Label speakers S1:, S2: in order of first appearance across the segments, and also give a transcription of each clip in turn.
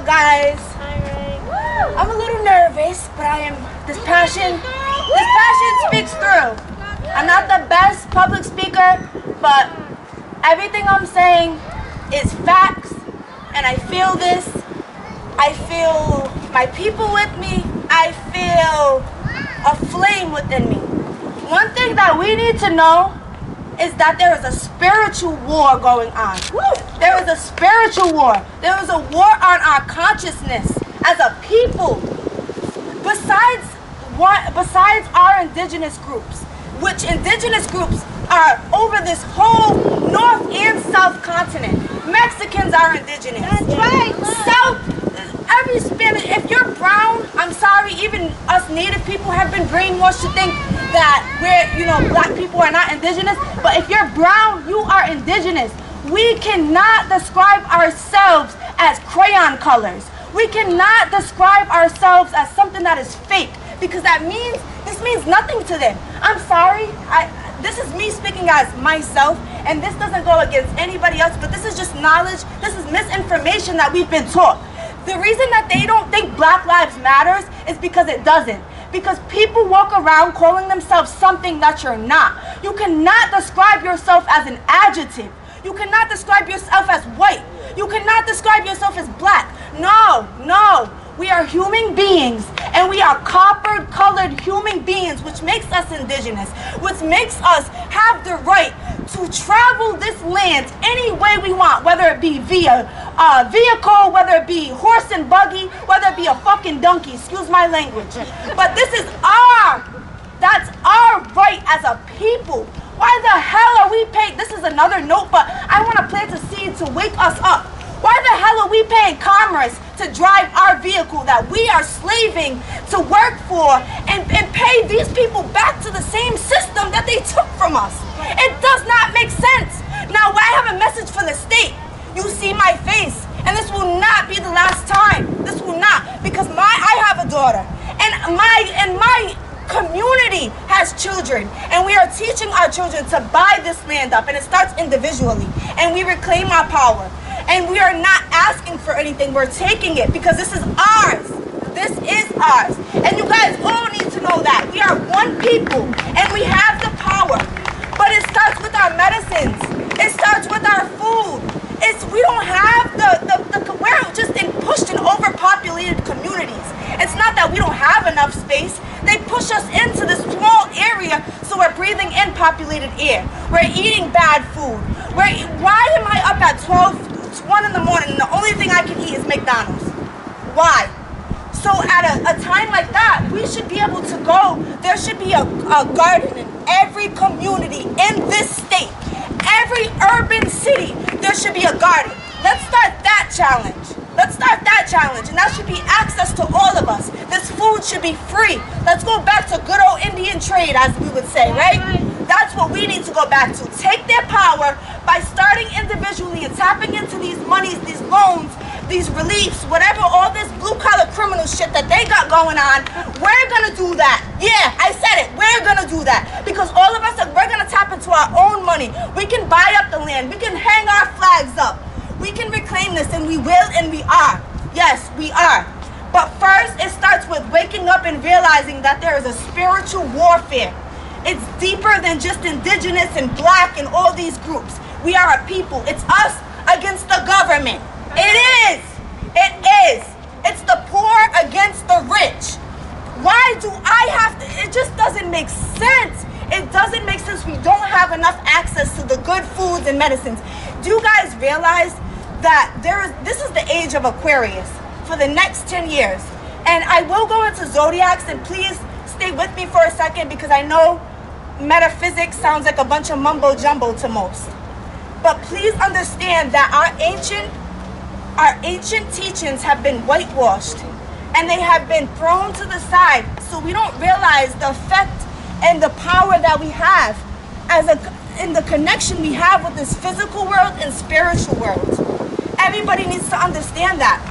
S1: guys? I'm a little nervous, but this passion speaks through. I'm not the best public speaker, but everything I'm saying is facts, and I feel this. I feel my people with me. I feel a flame within me. One thing that we need to know is that there is a spiritual war going on. There is a spiritual war. There is a war on our consciousness as a people. Besides our indigenous groups, which indigenous groups are over this whole North and South continent. Mexicans are indigenous.
S2: That's right.
S1: Every Spanish, if you're brown, I'm sorry, even us native people have been brainwashed to think that black people are not indigenous. But if you're brown, you are indigenous. We cannot describe ourselves as crayon colors. We cannot describe ourselves as something that is fake, because this means nothing to them. I'm sorry, this is me speaking as myself, and this doesn't go against anybody else, but this is just knowledge. This is misinformation that we've been taught. The reason that they don't think Black Lives Matters is because it doesn't. Because people walk around calling themselves something that you're not. You cannot describe yourself as an adjective. You cannot describe yourself as white. You cannot describe yourself as black. No. We are human beings, and we are copper-colored human beings, which makes us indigenous, which makes us have the right to travel this land any way we want, whether it be via vehicle, whether it be horse and buggy, whether it be a fucking donkey, excuse my language. But that's our right as a people. Why the hell are we paying? This is another note, but I want to plant a seed to wake us up. Why the hell are we paying commerce to drive our vehicle that we are slaving to work for and pay these people back to the same system that they took from us? It does not make sense. Now, I have a message for the state. You see my face, and this will not be the last time. This will not, because I have a daughter, and my community has children, and we are teaching our children to buy this land up, and it starts individually, and we reclaim our power. And we are not asking for anything. We're taking it because this is ours. This is ours. And you guys all need to know that. We are one people and we have the power. But it starts with our medicines. It starts with our food. We don't have we're just pushed in overpopulated communities. It's not that we don't have enough space. They push us into this small area, so we're breathing in populated air. We're eating bad food. Why am I up at 1 in the morning and the only thing I can eat is McDonald's? Why? So at a time like that, we should be able to go. There should be a garden in every community in this state. Every urban city, there should be a garden. Let's start that challenge. And that should be access to all of us. This food should be free. Let's go back to good old Indian trade, as we would say, right? That's what we need to go back to. Take their power by starting individually and tapping into these monies, these loans, these reliefs, whatever, all this blue-collar criminal shit that they got going on. We're gonna do that. Yeah, I said it. We're gonna do that. Because all of us, we're gonna tap into our own money. We can buy up the land. We can hang our flags up. We can reclaim this, and we will, and we are. Yes, we are. But first, it starts with waking up and realizing that there is a spiritual warfare. It's deeper than just indigenous and black and all these groups. We are a people. It's us against the government. It is. It's the poor against the rich. Why do I have to? It just doesn't make sense. It doesn't make sense. We don't have enough access to the good foods and medicines. Do you guys realize that this is the age of Aquarius for the next 10 years? And I will go into zodiacs, and please stay with me for a second, because I know metaphysics sounds like a bunch of mumbo jumbo to most. But please understand that our ancient teachings have been whitewashed, and they have been thrown to the side, so we don't realize the effect and the power that we have in the connection we have with this physical world and spiritual world. Everybody needs to understand that.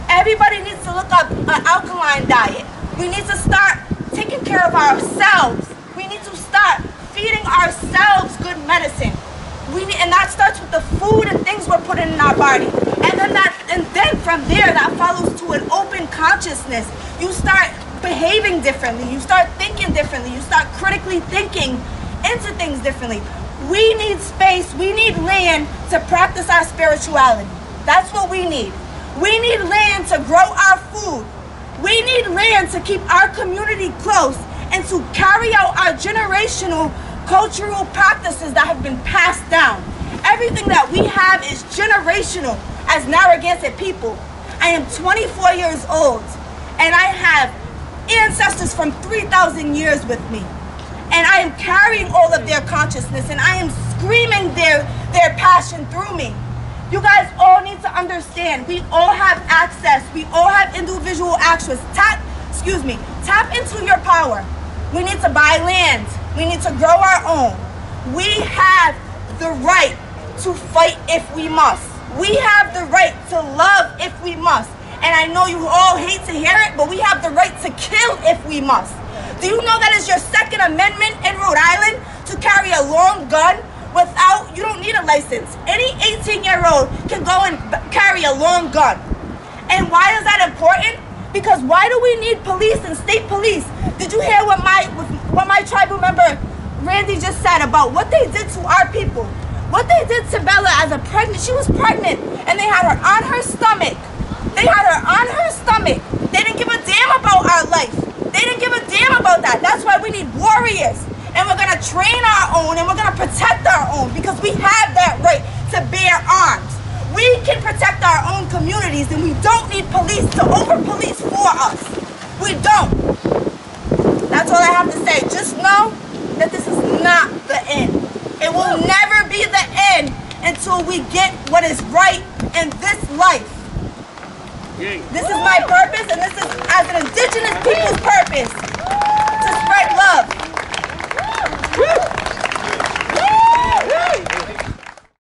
S1: Everybody needs to look up an alkaline diet. We need to start taking care of ourselves. We need to start feeding ourselves good medicine. And that starts with the food and things we're putting in our body. And then from there, that follows to an open consciousness. You start behaving differently. You start thinking differently. You start critically thinking into things differently. We need space. We need land to practice our spirituality. That's what we need. We need land to grow our food. We need land to keep our community close and to carry out our generational cultural practices that have been passed down. Everything that we have is generational as Narragansett people. I am 24 years old and I have ancestors from 3,000 years with me. And I am carrying all of their consciousness and I am screaming their passion through me. You guys all need to understand, we all have access, we all have individual access. Tap into your power. We need to buy land. We need to grow our own. We have the right to fight if we must. We have the right to love if we must. And I know you all hate to hear it, but we have the right to kill if we must. Do you know that is your Second Amendment in Rhode Island to carry a long gun without, you don't need a license. Any 18-year-old can go and carry a long gun. And why is that important? Because why do we need police and state police? Did you hear what my tribal member Randy just said about what they did to our people? What they did to Bella as a pregnant, she was pregnant and they had her on her stomach. They had her on her stomach. They didn't give a damn about our life. They didn't give a damn about that. That's why we need warriors. And we're gonna train our own and we're gonna protect our own because we have that right to bear arms. We can protect our own communities and we don't need police to over-police for us. We don't. That's all I have to say. Just know that this is not the end. It will never be the end until we get what is right in this life. This is my purpose and this is as an Indigenous people's purpose.